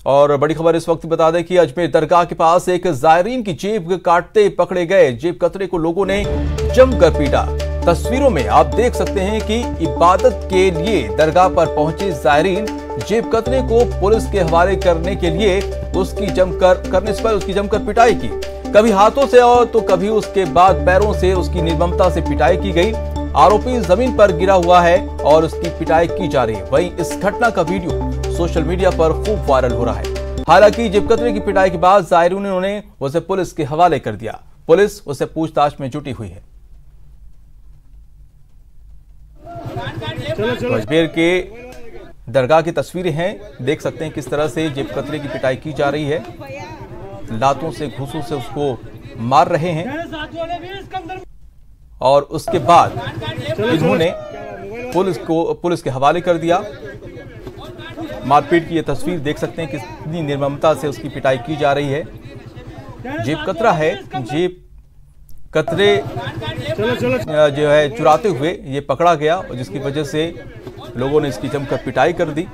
और बड़ी खबर इस वक्त बता दें कि अजमेर दरगाह के पास एक जायरीन की जेब काटते पकड़े गए जेब कतरे को लोगों ने जमकर पीटा। तस्वीरों में आप देख सकते हैं कि इबादत के लिए दरगाह पर पहुंचे जायरीन जेब कतरे को पुलिस के हवाले करने के लिए उसकी जमकर पिटाई की। कभी हाथों से और तो कभी उसके बाद पैरों से उसकी निर्ममता से पिटाई की गई। आरोपी जमीन पर गिरा हुआ है और उसकी पिटाई की जा रही है। वहीं इस घटना का वीडियो सोशल मीडिया पर खूब वायरल हो रहा है। हालांकि जेब कतरे की पिटाई के बाद जायरीनों ने उसे पुलिस के हवाले कर दिया। पुलिस उसे पूछताछ में जुटी हुई है। अजमेर के दरगाह की तस्वीरें हैं, देख सकते हैं किस तरह से जेब कतरे की पिटाई की जा रही है। लातों से घूंसों से उसको मार रहे हैं और उसके बाद इन्होंने पुलिस के हवाले कर दिया। मारपीट की ये तस्वीर देख सकते हैं कितनी निर्ममता से उसकी पिटाई की जा रही है। जेब कतरा है, जेब कतरे जो है चुराते हुए ये पकड़ा गया और जिसकी वजह से लोगों ने इसकी जमकर पिटाई कर दी।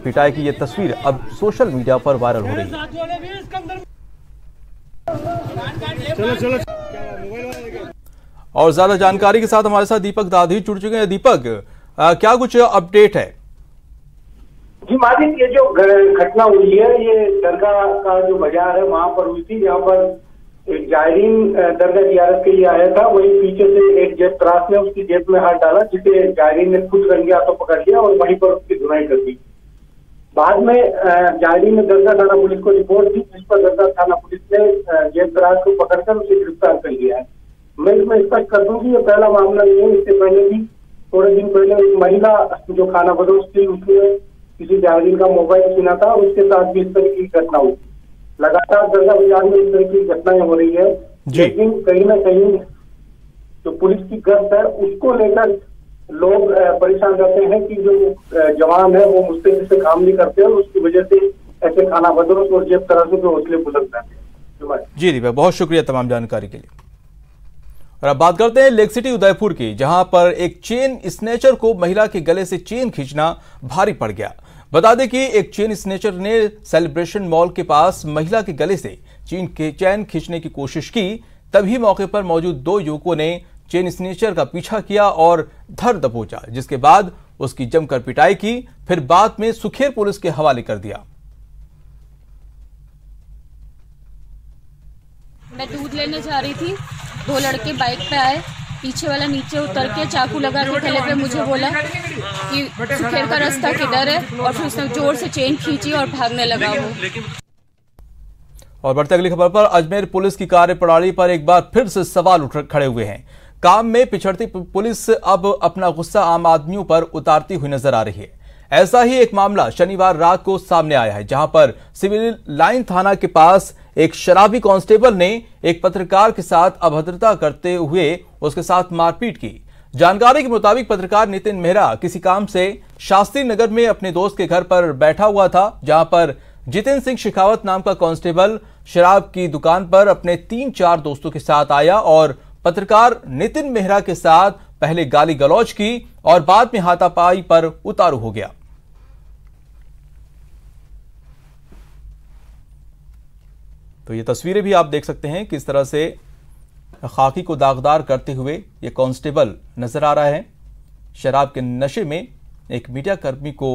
पिटाई की ये तस्वीर अब सोशल मीडिया पर वायरल हो रही है। और ज्यादा जानकारी के साथ हमारे साथ दीपक दादी जुड़ चुके हैं। दीपक, क्या कुछ अपडेट है? जी माजिद, ये जो घटना हुई है ये दरगाह का जो बाजार है वहां पर हुई थी, जहां पर एक जायरीन दरगाह जियारत के लिए आया था। वही पीछे से एक जेब त्रास ने उसकी जेब में हाथ डाला, जिसे जायरीन ने खुद रंगे हाथों पकड़ लिया और वहीं पर उसकी धुनाई कर दी। बाद में जायरीन ने दरगाह थाना पुलिस को रिपोर्ट दी, जिस पर दरगाह थाना पुलिस ने जेब त्रास को पकड़कर उसे गिरफ्तार कर लिया है। मैं इसमें स्पष्ट कर दूं कि ये पहला मामला नहीं है। इससे पहले भी थोड़े दिन पहले एक महिला जो खाना बदोश थी उसने किसी जायरीन का मोबाइल छीना था, उसके साथ भी इस तरह की घटना हुई। लगातार दरगाह बाजार में इस तरह की घटनाएं हो रही है, लेकिन कहीं ना कहीं जो पुलिस की गश्त है उसको लेकर लोग परेशान रहते हैं कि जो जवान है वो मुस्तैदी से काम नहीं करते और उसकी वजह से ऐसे खाना बदोश और जेब तराजू के हौसले बुलंद रहते हैं। जी दीपक, बहुत शुक्रिया तमाम जानकारी के लिए। और अब बात करते हैं लेक सिटी उदयपुर की, जहां पर एक चेन स्नेचर को महिला के गले से चेन खींचना भारी पड़ गया। बता दें कि एक चेन स्नेचर ने सेलिब्रेशन मॉल के पास महिला के गले से चेन खींचने की कोशिश की। तभी मौके पर मौजूद दो युवकों ने चेन स्नेचर का पीछा किया और धर दबोचा, जिसके बाद उसकी जमकर पिटाई की। फिर बाद में सुखेर पुलिस के हवाले कर दिया। मैं दूध लेने जा रही थी, दो लड़के बाइक पे आए, पीछे वाला नीचे उतर के चाकू लगा के गले पे मुझे बोला कि सुखेर का रास्ता किधर है, और फिर उसने जोर से चेन खींची और भागने लगा वो। और बढ़ते अगली खबर पर, अजमेर पुलिस की कार्यप्रणाली पर एक बार फिर से सवाल खड़े हुए हैं। काम में पिछड़ती पुलिस अब अपना गुस्सा आम आदमियों पर उतारती हुई नजर आ रही है। ऐसा ही एक मामला शनिवार रात को सामने आया है, जहां पर सिविल लाइन थाना के पास एक शराबी कांस्टेबल ने एक पत्रकार के साथ अभद्रता करते हुए उसके साथ मारपीट की। जानकारी के मुताबिक पत्रकार नितिन मेहरा किसी काम से शास्त्री नगर में अपने दोस्त के घर पर बैठा हुआ था, जहां पर जितेंद्र सिंह शेखावत नाम का कांस्टेबल शराब की दुकान पर अपने 3-4 दोस्तों के साथ आया और पत्रकार नितिन मेहरा के साथ पहले गाली गलौज की और बाद में हाथापाई पर उतारू हो गया। तो ये तस्वीरें भी आप देख सकते हैं किस तरह से खाकी को दागदार करते हुए ये कांस्टेबल नजर आ रहा है। शराब के नशे में एक मीडिया कर्मी को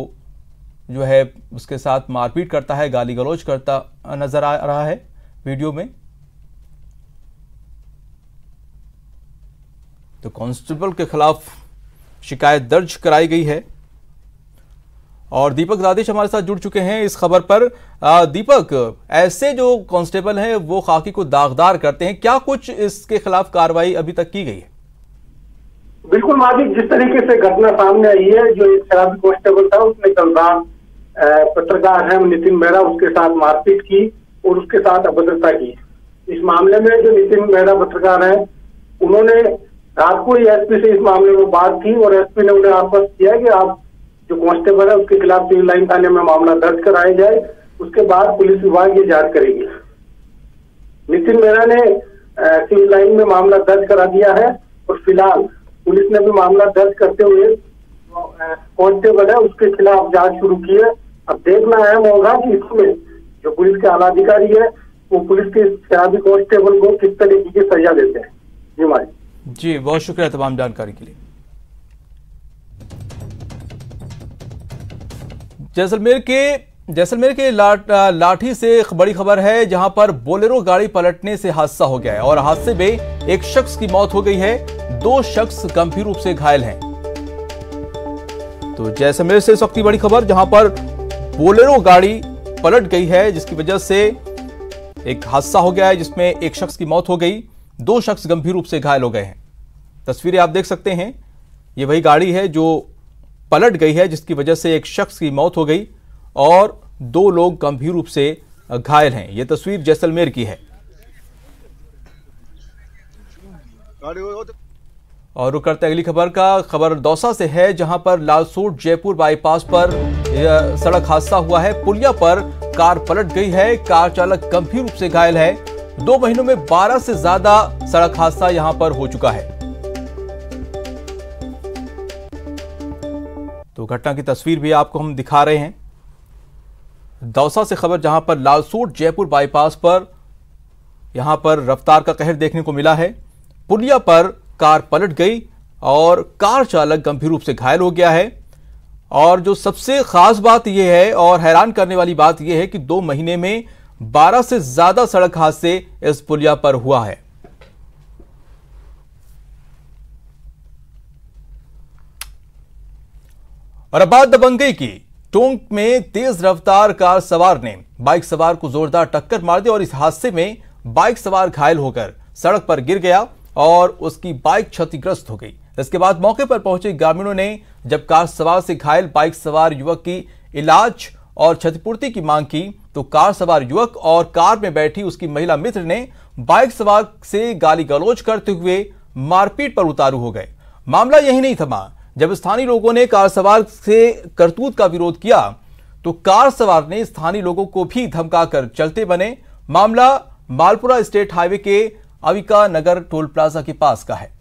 जो है उसके साथ मारपीट करता है, गाली गलौज करता नजर आ रहा है वीडियो में। तो कांस्टेबल के खिलाफ शिकायत दर्ज कराई गई है। और दीपक दादिश हमारे साथ जुड़ चुके हैं इस खबर पर। दीपक, ऐसे जो कांस्टेबल हैं वो खाकी को दागदार करते हैं, क्या कुछ इसके खिलाफ कार्रवाई अभी तक की गई है? बिल्कुल माजिद, जिस तरीके से घटना सामने आई है, जो एक शराबी कांस्टेबल था उसने कल रात पत्रकार है नितिन मेहरा उसके साथ मारपीट की और उसके साथ अभद्रता की। इस मामले में जो नितिन मेहरा पत्रकार है उन्होंने रात को ही एसपी से इस मामले में बात की और एसपी ने उन्हें आश्वस्त किया कि आप जो कांस्टेबल है उसके खिलाफ सिविल लाइन थाने में मामला दर्ज कराया जाए, उसके बाद पुलिस विभाग ये जांच करेगी। नितिन मेहरा ने सिविल लाइन में मामला दर्ज करा दिया है और फिलहाल पुलिस ने भी मामला दर्ज करते हुए कांस्टेबल है उसके खिलाफ जांच शुरू की है। अब देखना अहम होगा कि इसमें जो पुलिस के आलाधिकारी है वो पुलिस के शराबी कांस्टेबल को किस तरीके की सजा देते हैं। जी माजी जी, बहुत शुक्रिया तमाम जानकारी के लिए। जैसलमेर के लाठी से एक बड़ी खबर है, जहां पर बोलेरो गाड़ी पलटने से हादसा हो गया है और हादसे में एक शख्स की मौत हो गई है, 2 शख्स गंभीर रूप से घायल हैं। तो जैसलमेर से इस वक्त की बड़ी खबर, जहां पर बोलेरो गाड़ी पलट गई है जिसकी वजह से एक हादसा हो गया है जिसमें एक शख्स की मौत हो गई, 2 शख्स गंभीर रूप से घायल हो गए हैं। तस्वीरें आप देख सकते हैं, ये वही गाड़ी है जो पलट गई है जिसकी वजह से एक शख्स की मौत हो गई और 2 लोग गंभीर रूप से घायल हैं। यह तस्वीर जैसलमेर की है। और रुक करते अगली खबर दौसा से है, जहां पर लालसोट जयपुर बाईपास पर सड़क हादसा हुआ है। पुलिया पर कार पलट गई है, कार चालक गंभीर रूप से घायल है। 2 महीनों में 12 से ज्यादा सड़क हादसा यहां पर हो चुका है। तो घटना की तस्वीर भी आपको हम दिखा रहे हैं। दौसा से खबर, जहां पर लालसोट जयपुर बाईपास पर यहां पर रफ्तार का कहर देखने को मिला है। पुलिया पर कार पलट गई और कार चालक गंभीर रूप से घायल हो गया है। और जो सबसे खास बात यह है और हैरान करने वाली बात यह है कि 2 महीने में 12 से ज्यादा सड़क हादसे इस पुलिया पर हुआ है। और अब बात दबंगई की। टोंक में तेज रफ्तार कार सवार ने बाइक सवार को जोरदार टक्कर मार दी और इस हादसे में बाइक सवार घायल होकर सड़क पर गिर गया और उसकी बाइक क्षतिग्रस्त हो गई। इसके बाद मौके पर पहुंचे ग्रामीणों ने जब कार सवार से घायल बाइक सवार युवक की इलाज और क्षतिपूर्ति की मांग की तो कार सवार युवक और कार में बैठी उसकी महिला मित्र ने बाइक सवार से गाली गलौज करते हुए मारपीट पर उतारू हो गए। मामला यही नहीं थमा। जब स्थानीय लोगों ने कार सवार से करतूत का विरोध किया तो कार सवार ने स्थानीय लोगों को भी धमकाकर चलते बने। मामला मालपुरा स्टेट हाईवे के अविका नगर टोल प्लाजा के पास का है।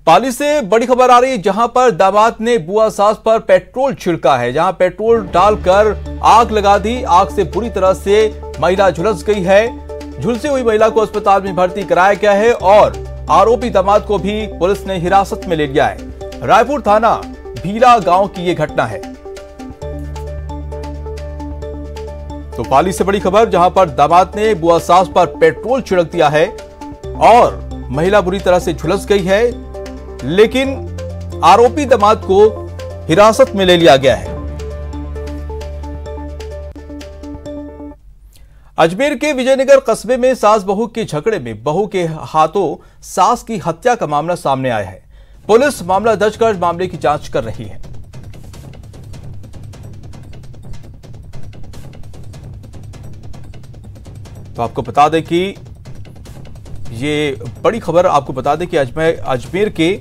पाली से बड़ी खबर आ रही है, जहां पर दामाद ने बुआ सास पर पेट्रोल छिड़का है। जहां पेट्रोल डालकर आग लगा दी। आग से बुरी तरह से महिला झुलस गई है। झुलसी हुई महिला को अस्पताल में भर्ती कराया गया है और आरोपी दामाद को भी पुलिस ने हिरासत में ले लिया है। रायपुर थाना भीला गांव की यह घटना है। तो पाली से बड़ी खबर, जहां पर दामाद ने बुआ सास पर पेट्रोल छिड़क दिया है और महिला बुरी तरह से झुलस गई है, लेकिन आरोपी दामाद को हिरासत में ले लिया गया है। अजमेर के विजयनगर कस्बे में सास बहू के झगड़े में बहू के हाथों सास की हत्या का मामला सामने आया है। पुलिस मामला दर्ज कर मामले की जांच कर रही है। तो आपको बता दें कि ये बड़ी खबर आपको बता दें कि अजमेर के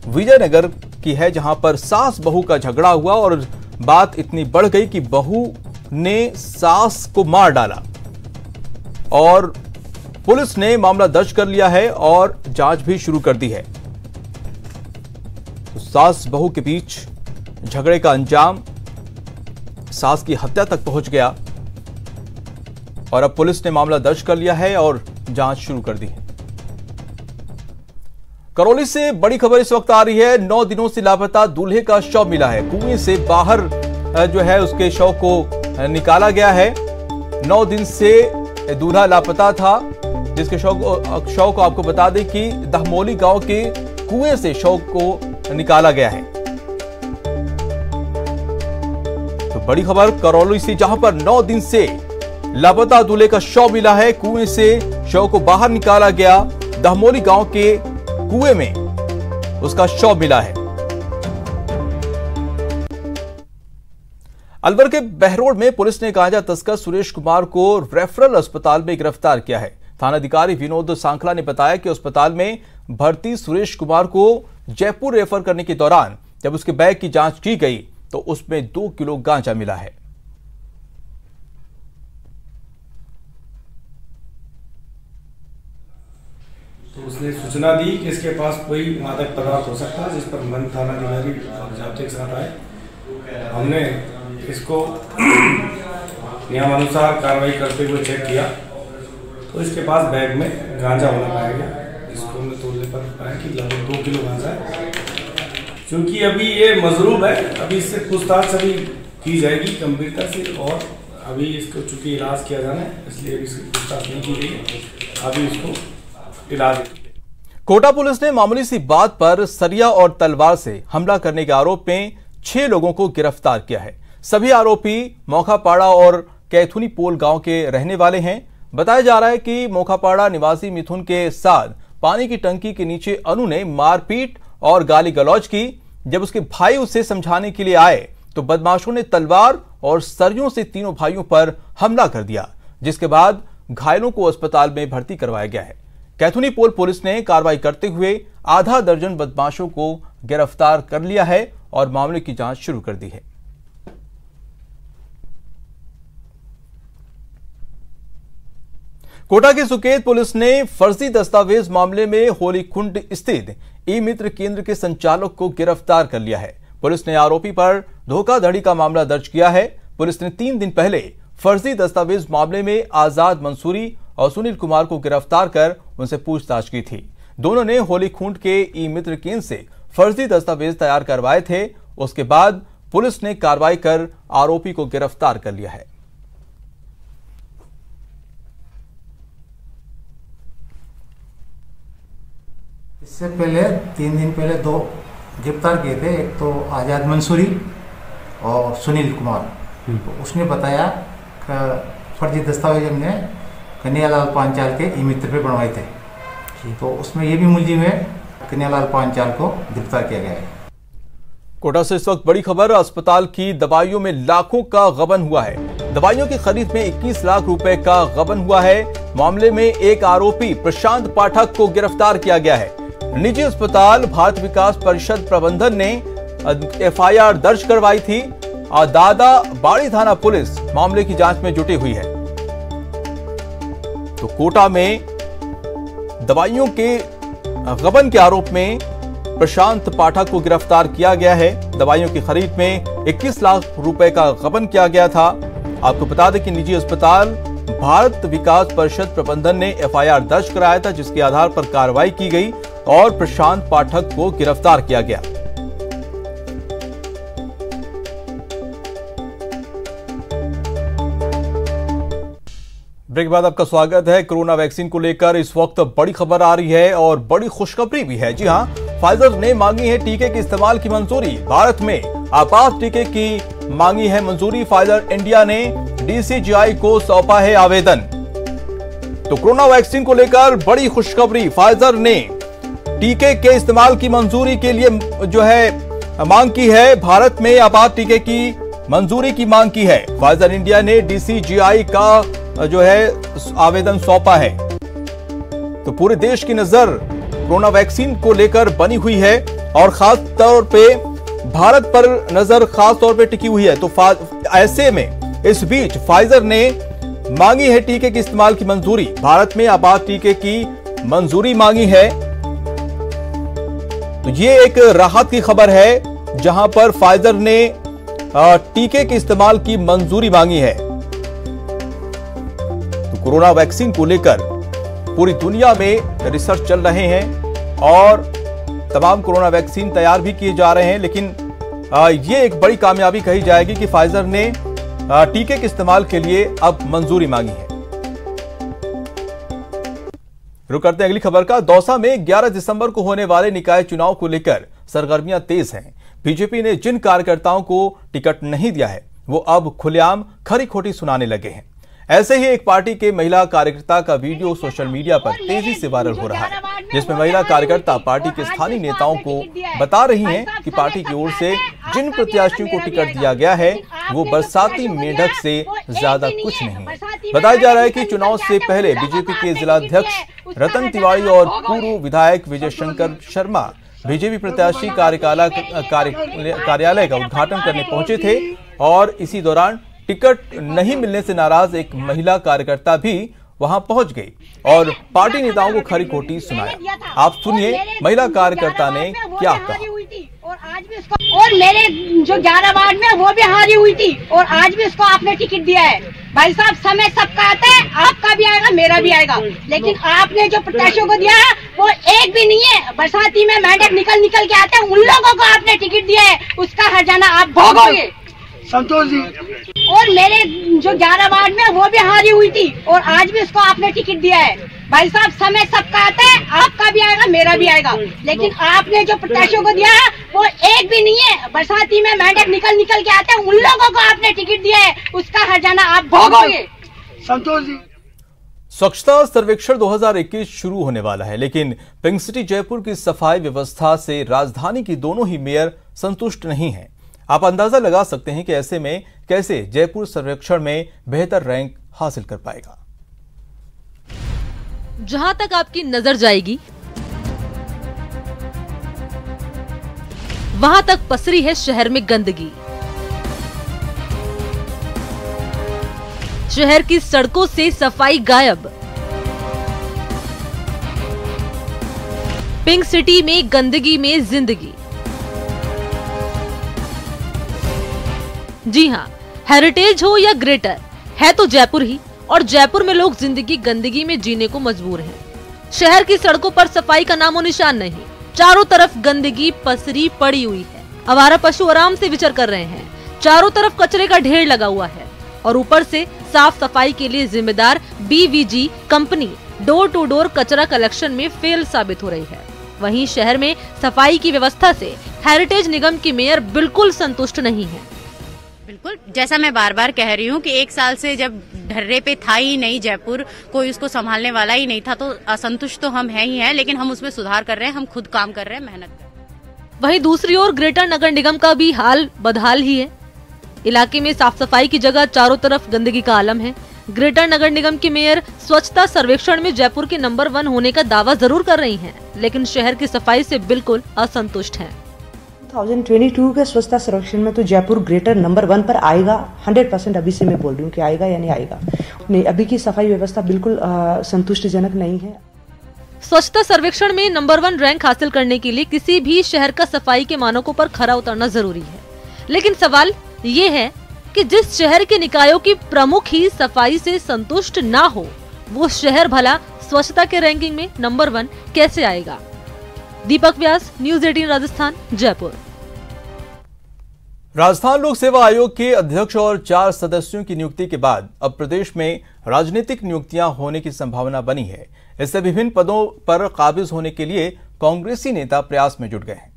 विजयनगर की है, जहां पर सास बहू का झगड़ा हुआ और बात इतनी बढ़ गई कि बहू ने सास को मार डाला और पुलिस ने मामला दर्ज कर लिया है और जांच भी शुरू कर दी है। तो सास बहू के बीच झगड़े का अंजाम सास की हत्या तक पहुंच गया और अब पुलिस ने मामला दर्ज कर लिया है और जांच शुरू कर दी है। करौली से बड़ी खबर इस वक्त आ रही है। 9 दिनों से लापता दूल्हे का शव मिला है। कुएं से बाहर जो है उसके शव को निकाला गया है। 9 दिन से दूल्हा लापता था, जिसके शव को आपको बता दें कि दहमोली गांव के कुएं से शव को निकाला गया है। तो बड़ी खबर करौली से, जहां पर 9 दिन से लापता दूल्हे का शव मिला है। कुएं से शव को बाहर निकाला गया। दहमोली गांव के कुएं में उसका शव मिला है। अलवर के बहरोड में पुलिस ने गांजा तस्कर सुरेश कुमार को रेफरल अस्पताल में गिरफ्तार किया है। थानाधिकारी विनोद सांखला ने बताया कि अस्पताल में भर्ती सुरेश कुमार को जयपुर रेफर करने के दौरान जब उसके बैग की जांच की गई तो उसमें 2 किलो गांजा मिला है। तो उसने सूचना दी कि इसके पास कोई मादक पदार्थ हो सकता है, जिस पर मन थाना अधिकारी और जाब्ते के साथ आए। हमने इसको नियमानुसार कार्रवाई करते हुए चेक किया तो इसके पास बैग में गांजा होना पाया गया, जिसको हमने तोड़ने पर पाया कि लगभग 2 किलो गांजा है। क्योंकि अभी ये मजरूब है, अभी इससे पूछताछ अभी की जाएगी गंभीरता से, और अभी इसको चूंकि इलाज किया जाना है इसलिए अभी इसकी पूछताछ नहीं की गई, अभी इसको इलाज। कोटा पुलिस ने मामूली सी बात पर सरिया और तलवार से हमला करने के आरोप में 6 लोगों को गिरफ्तार किया है। सभी आरोपी मोखापाड़ा और कैथुनी पोल गांव के रहने वाले हैं। बताया जा रहा है कि मोखापाड़ा निवासी मिथुन के साथ पानी की टंकी के नीचे अनु ने मारपीट और गाली गलौज की। जब उसके भाई उसे समझाने के लिए आए तो बदमाशों ने तलवार और सरियों से तीनों भाइयों पर हमला कर दिया, जिसके बाद घायलों को अस्पताल में भर्ती करवाया गया है। कैथुनी पोल पुलिस ने कार्रवाई करते हुए आधा दर्जन बदमाशों को गिरफ्तार कर लिया है और मामले की जांच शुरू कर दी है। कोटा की सुकेत पुलिस ने फर्जी दस्तावेज मामले में होलीकुंड स्थित ई मित्र केंद्र के संचालक को गिरफ्तार कर लिया है। पुलिस ने आरोपी पर धोखाधड़ी का मामला दर्ज किया है। पुलिस ने 3 दिन पहले फर्जी दस्तावेज मामले में आजाद मंसूरी और सुनील कुमार को गिरफ्तार कर उनसे पूछताछ की थी। दोनों ने होलीकुंड के ई मित्र केंद्र से फर्जी दस्तावेज तैयार करवाए थे। उसके बाद पुलिस ने कार्रवाई कर आरोपी को गिरफ्तार कर लिया है। इससे पहले 3 दिन पहले 2 गिरफ्तार किए थे, एक तो आजाद मंसूरी और सुनील कुमार। तो उसने बताया कि फर्जी दस्तावेज हमने कन्हैयालाल पांचाल के ई मित्र पे बनवाए थे, तो उसमें ये भी मुलजिम है, कन्हैयालाल पांचाल को गिरफ्तार किया गया है। कोटा से इस वक्त बड़ी खबर, अस्पताल की दवाइयों में लाखों का गबन हुआ है। दवाइयों की खरीद में 21 लाख रुपए का गबन हुआ है। मामले में एक आरोपी प्रशांत पाठक को गिरफ्तार किया गया है। निजी अस्पताल भारत विकास परिषद प्रबंधन ने एफआईआर दर्ज करवाई थी और दादा बाड़ी थाना पुलिस मामले की जांच में जुटी हुई है। तो कोटा में दवाइयों के गबन के आरोप में प्रशांत पाठक को गिरफ्तार किया गया है। दवाइयों की खरीद में 21 लाख रुपए का गबन किया गया था। आपको बता दें कि निजी अस्पताल भारत विकास परिषद प्रबंधन ने एफआईआर दर्ज कराया था, जिसके आधार पर कार्रवाई की गई और प्रशांत पाठक को गिरफ्तार किया गया। ब्रेक बाद आपका स्वागत है। कोरोना वैक्सीन को लेकर इस वक्त बड़ी खबर आ रही है और बड़ी खुशखबरी भी है। जी हां, फाइजर ने मांगी है टीके के इस्तेमाल की मंजूरी। भारत में आपात टीके की मांगी है मंजूरी। फाइजर इंडिया ने डीसीजीआई को सौंपा है आवेदन। तो कोरोना वैक्सीन को लेकर बड़ी खुशखबरी, फाइजर ने टीके के इस्तेमाल की मंजूरी के लिए जो है मांग की है। भारत में आपात टीके की मंजूरी की मांग की है। फाइजर इंडिया ने डीसीजीआई का जो है आवेदन सौंपा है। तो पूरे देश की नजर कोरोना वैक्सीन को लेकर बनी हुई है और खास तौर पे भारत पर नजर खास तौर पे टिकी हुई है। तो ऐसे में इस बीच फाइजर ने मांगी है टीके के इस्तेमाल की मंजूरी। भारत में आपात टीके की मंजूरी मांगी है। तो ये एक राहत की खबर है, जहां पर फाइजर ने टीके के इस्तेमाल की मंजूरी मांगी है। तो कोरोना वैक्सीन को लेकर पूरी दुनिया में रिसर्च चल रहे हैं और तमाम कोरोना वैक्सीन तैयार भी किए जा रहे हैं, लेकिन ये एक बड़ी कामयाबी कही जाएगी कि फाइजर ने टीके के इस्तेमाल के लिए अब मंजूरी मांगी है। रुक करते हैं अगली खबर का। दौसा में 11 दिसंबर को होने वाले निकाय चुनाव को लेकर सरगर्मियां तेज हैं। बीजेपी ने जिन कार्यकर्ताओं को टिकट नहीं दिया है वो अब खुलेआम खरी खोटी सुनाने लगे हैं। ऐसे ही एक पार्टी के महिला कार्यकर्ता का वीडियो सोशल मीडिया पर तेजी से वायरल हो रहा है, जिसमें महिला कार्यकर्ता पार्टी के स्थानीय नेताओं को बता रही हैं कि पार्टी की ओर से जिन प्रत्याशियों को टिकट दिया गया है वो बरसाती मेंढक से ज्यादा कुछ नहीं है। बताया जा रहा है कि चुनाव से पहले बीजेपी के जिलाध्यक्ष रतन तिवारी और पूर्व विधायक विजय शंकर शर्मा बीजेपी प्रत्याशी कार्यालय का उद्घाटन करने पहुंचे थे और इसी दौरान टिकट नहीं मिलने से नाराज एक महिला कार्यकर्ता भी वहां पहुंच गई और पार्टी नेताओं को खरी खोटी सुनाया। आप सुनिए महिला कार्यकर्ता ने क्या कहा। और आज भी उसको, और मेरे जो 11 वार्ड में वो भी हारी हुई थी और आज भी उसको आपने टिकट दिया है। भाई साहब, समय सबका आता है, आपका भी आएगा, मेरा भी आएगा, लेकिन आपने जो प्रत्याशियों को दिया है वो एक भी नहीं है। बरसाती में मेंढक निकल के आते हैं, उन लोगों को आपने टिकट दिया है, उसका हर्जाना आप भोगोगे। संतोष जी, और मेरे जो 11 वार्ड में वो भी हारी हुई थी और आज भी उसको आपने टिकट दिया है। भाई साहब, समय सबका आता है, आपका भी आएगा, मेरा भी आएगा, लेकिन आपने जो प्रत्याशियों को दिया है वो एक भी नहीं है। बरसाती में मेंढक निकल के आते हैं, उन लोगों को आपने टिकट दिया है, उसका हर्जाना आप भोगोगे। संतोष जी, स्वच्छता सर्वेक्षण 2021 शुरू होने वाला है, लेकिन पिंक सिटी जयपुर की सफाई व्यवस्था से राजधानी की दोनों ही मेयर संतुष्ट नहीं हैं। आप अंदाजा लगा सकते हैं कि ऐसे में कैसे जयपुर सर्वेक्षण में बेहतर रैंक हासिल कर पाएगा। जहां तक आपकी नजर जाएगी वहां तक पसरी है शहर में गंदगी। शहर की सड़कों से सफाई गायब। पिंक सिटी में गंदगी में जिंदगी। जी हां, हेरिटेज हो या ग्रेटर, है तो जयपुर ही, और जयपुर में लोग जिंदगी गंदगी में जीने को मजबूर हैं। शहर की सड़कों पर सफाई का नामो निशान नहीं, चारों तरफ गंदगी पसरी पड़ी हुई है। आवारा पशु आराम से विचर कर रहे हैं, चारों तरफ कचरे का ढेर लगा हुआ है और ऊपर से साफ सफाई के लिए जिम्मेदार BVG company door to door कचरा कलेक्शन में फेल साबित हो रही है। वहीं शहर में सफाई की व्यवस्था से हेरिटेज निगम की मेयर बिल्कुल संतुष्ट नहीं है। बिल्कुल, जैसा मैं बार बार कह रही हूँ कि 1 साल से जब ढर्रे पे था ही नहीं जयपुर, कोई उसको संभालने वाला ही नहीं था, तो असंतुष्ट तो हम हैं ही हैं, लेकिन हम उसमें सुधार कर रहे हैं, हम खुद काम कर रहे हैं, मेहनत कर रहे हैं। वहीं दूसरी ओर ग्रेटर नगर निगम का भी हाल बदहाल ही है। इलाके में साफ सफाई की जगह चारों तरफ गंदगी का आलम है। ग्रेटर नगर निगम की मेयर स्वच्छता सर्वेक्षण में जयपुर के नंबर 1 होने का दावा जरूर कर रही हैं, लेकिन शहर की सफाई से बिल्कुल असंतुष्ट हैं। 2022 के स्वच्छता सर्वेक्षण में तो जयपुर ग्रेटर नंबर 1 पर आएगा 100%। अभी से मैं बोल रही हूँ कि आएगा या नहीं आएगा। नहीं, अभी की सफाई व्यवस्था बिल्कुल संतुष्टिजनक नहीं है। स्वच्छता सर्वेक्षण में नंबर 1 रैंक हासिल करने के लिए किसी भी शहर का सफाई के मानकों पर खरा उतरना जरूरी है, लेकिन सवाल ये है कि जिस शहर के निकायों की प्रमुख ही सफाई से संतुष्ट ना हो, वो शहर भला स्वच्छता के रैंकिंग में नंबर 1 कैसे आएगा। दीपक व्यास, न्यूज़ 18 राजस्थान, जयपुर। राजस्थान लोक सेवा आयोग के अध्यक्ष और 4 सदस्यों की नियुक्ति के बाद अब प्रदेश में राजनीतिक नियुक्तियां होने की संभावना बनी है। इससे विभिन्न पदों पर काबिज होने के लिए कांग्रेसी नेता प्रयास में जुट गए हैं।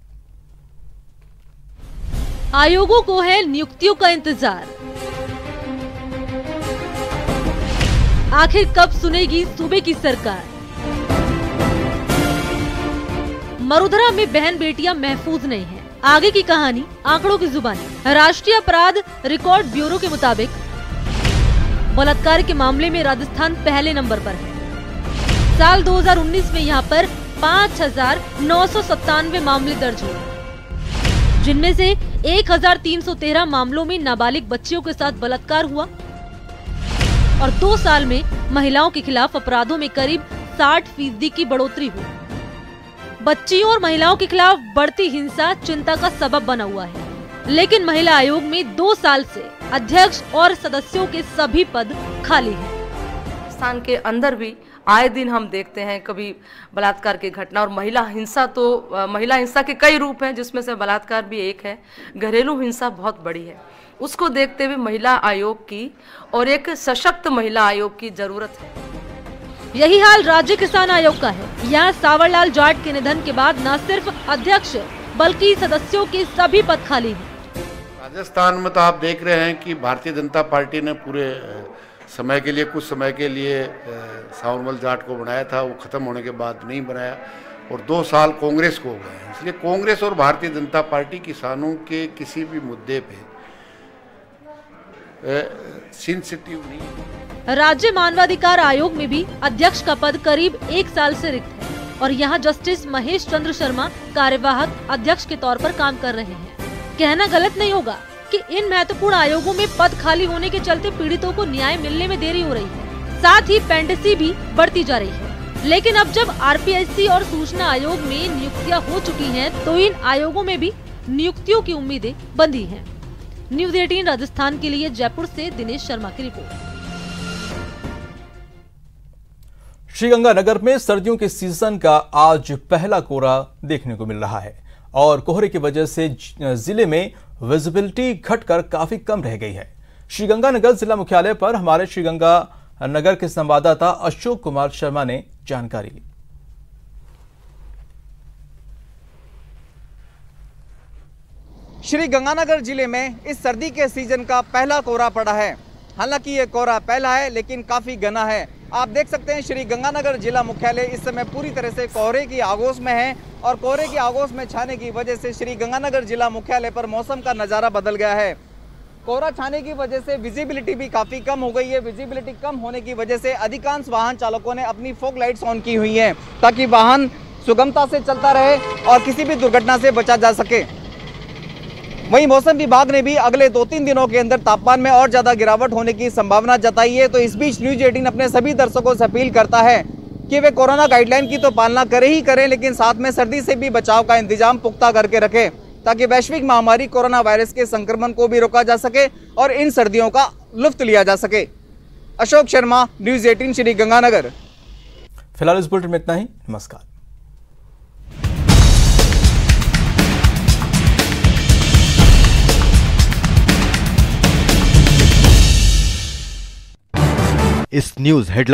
आयोगों को है नियुक्तियों का इंतजार। आखिर कब सुनेगी सूबे की सरकार। मरुधरा में बहन बेटियां महफूज नहीं हैं। आगे की कहानी आंकड़ों की जुबानी। राष्ट्रीय अपराध रिकॉर्ड ब्यूरो के मुताबिक बलात्कार के मामले में राजस्थान पहले नंबर पर है। साल 2019 में यहां पर 5,997 मामले दर्ज हुए, जिनमें से 1,313 मामलों में नाबालिग बच्चियों के साथ बलात्कार हुआ और 2 साल में महिलाओं के खिलाफ अपराधों में करीब 60% की बढ़ोतरी हुई। बच्चियों और महिलाओं के खिलाफ बढ़ती हिंसा चिंता का सबब बना हुआ है, लेकिन महिला आयोग में 2 साल से अध्यक्ष और सदस्यों के सभी पद खाली हैं। राजस्थान के अंदर भी आए दिन हम देखते हैं कभी बलात्कार की घटना और महिला हिंसा। तो महिला हिंसा के कई रूप हैं, जिसमें से बलात्कार भी एक है। घरेलू हिंसा बहुत बड़ी है। उसको देखते हुए महिला आयोग की और एक सशक्त महिला आयोग की जरूरत है। यही हाल राज्य किसान आयोग का है। यहाँ सावरलाल जाट के निधन के बाद न सिर्फ अध्यक्ष बल्कि सदस्यों के सभी पद खाली हैं। राजस्थान में तो आप देख रहे हैं कि भारतीय जनता पार्टी ने पूरे समय के लिए, कुछ समय के लिए सावरलाल जाट को बनाया था, वो खत्म होने के बाद नहीं बनाया और 2 साल कांग्रेस को हो गए। इसलिए कांग्रेस और भारतीय जनता पार्टी किसानों के किसी भी मुद्दे पे सेंसिटिव नहीं है। राज्य मानवाधिकार आयोग में भी अध्यक्ष का पद करीब 1 साल से रिक्त है और यहाँ जस्टिस महेश चंद्र शर्मा कार्यवाहक अध्यक्ष के तौर पर काम कर रहे हैं। कहना गलत नहीं होगा कि इन महत्वपूर्ण आयोगों में पद खाली होने के चलते पीड़ितों को न्याय मिलने में देरी हो रही है। साथ ही पेंडेसी भी बढ़ती जा रही है। लेकिन अब जब आरपीएससी और सूचना आयोग में नियुक्तियां हो चुकी हैं, तो इन आयोगों में भी नियुक्तियों की उम्मीदें बंधी हैं। न्यूज 18 राजस्थान के लिए जयपुर से दिनेश शर्मा की रिपोर्ट। श्रीगंगानगर में सर्दियों के सीजन का आज पहला कोहरा देखने को मिल रहा है और कोहरे की वजह से जिले में विजिबिलिटी घटकर काफी कम रह गई है। श्रीगंगानगर जिला मुख्यालय पर हमारे श्रीगंगानगर के संवाददाता अशोक कुमार शर्मा ने जानकारी ली। श्रीगंगानगर जिले में इस सर्दी के सीजन का पहला कोहरा पड़ा है। हालांकि ये कोहरा पहला है लेकिन काफी घना है। आप देख सकते हैं श्रीगंगानगर जिला मुख्यालय इस समय पूरी तरह से कोहरे की आगोश में है और कोहरे की आगोश में छाने की वजह से श्रीगंगानगर जिला मुख्यालय पर मौसम का नजारा बदल गया है। कोहरा छाने की वजह से विजिबिलिटी भी काफी कम हो गई है। विजिबिलिटी कम होने की वजह से अधिकांश वाहन चालकों ने अपनी फॉग लाइट्स ऑन की हुई हैं ताकि वाहन सुगमता से चलता रहे और किसी भी दुर्घटना से बचा जा सके। वहीं मौसम विभाग ने भी अगले 2-3 दिनों के अंदर तापमान में और ज्यादा गिरावट होने की संभावना जताई है। तो इस बीच न्यूज 18 अपने सभी दर्शकों से अपील करता है कि वे कोरोना गाइडलाइन की तो पालना करें, लेकिन साथ में सर्दी से भी बचाव का इंतजाम पुख्ता करके रखें ताकि वैश्विक महामारी कोरोना वायरस के संक्रमण को भी रोका जा सके और इन सर्दियों का लुत्फ लिया जा सके। अशोक शर्मा, न्यूज 18 श्रीगंगानगर। फिलहाल इस बुलेटिन में इतना ही। नमस्कार। इस न्यूज हेडलाइन